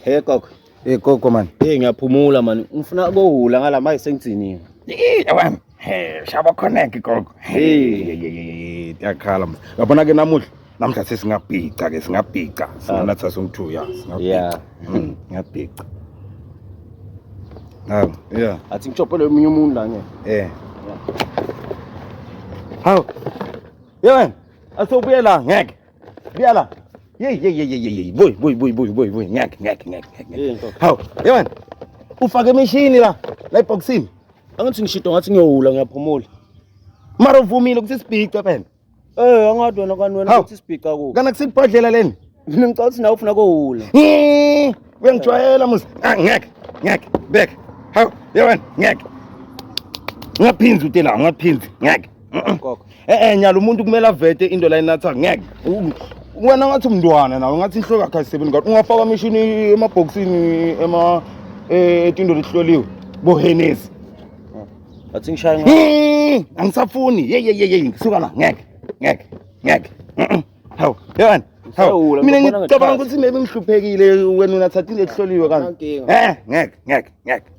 Hey gogo. Hey gogo man. Hey ngiyaphumula man. Ngifuna ukuhula ngala manje sengigcinile. Yabona. Shaba connect gogo. Yakhala. Yabona ke namhla sesingabhica ke singabhica. Singanatha sonke ya. Yeah. Ngiyabhica. Hawu, yeah. Athi ngichopele omunye umuntu la ngeke. Hawu. Yena, asobuye la ngeke. Buya la. Hey. Boy. Ngeke. Hawu, yena. Ufake emishini la eboxini. Angithi ngishido ngathi ngiyohula ngiyaphumula. Mara uvumile ukuthi sibhica phela. Angathi wena wena uthi sibhica ku. Kana kusibhodlela leni. Mina ngicela ukuthi nawe ufuna ukuhula. Uyangijwayela musi. Ngeke. Back. Hawu, yena ngeke. Ngaphinzi utela, ngaphinzi. Ngeke. Gogo. Nyalo umuntu kumele avete into la inatha ngeke. Wena ngathi umntwana nawe ngathi ihloka khasibeni ngathi ungafaka imishini emabhoxini etindo lihloliwe bohenesi. Athi ngishaya ngayo. Angisafuni. Ngisuka la ngeke. Hawu, yena. Hawu, Mina ngicabanga ukuthi maybe ngihluphekile wena unathathile lihloliwe kanti. Ngeke. Ngeke.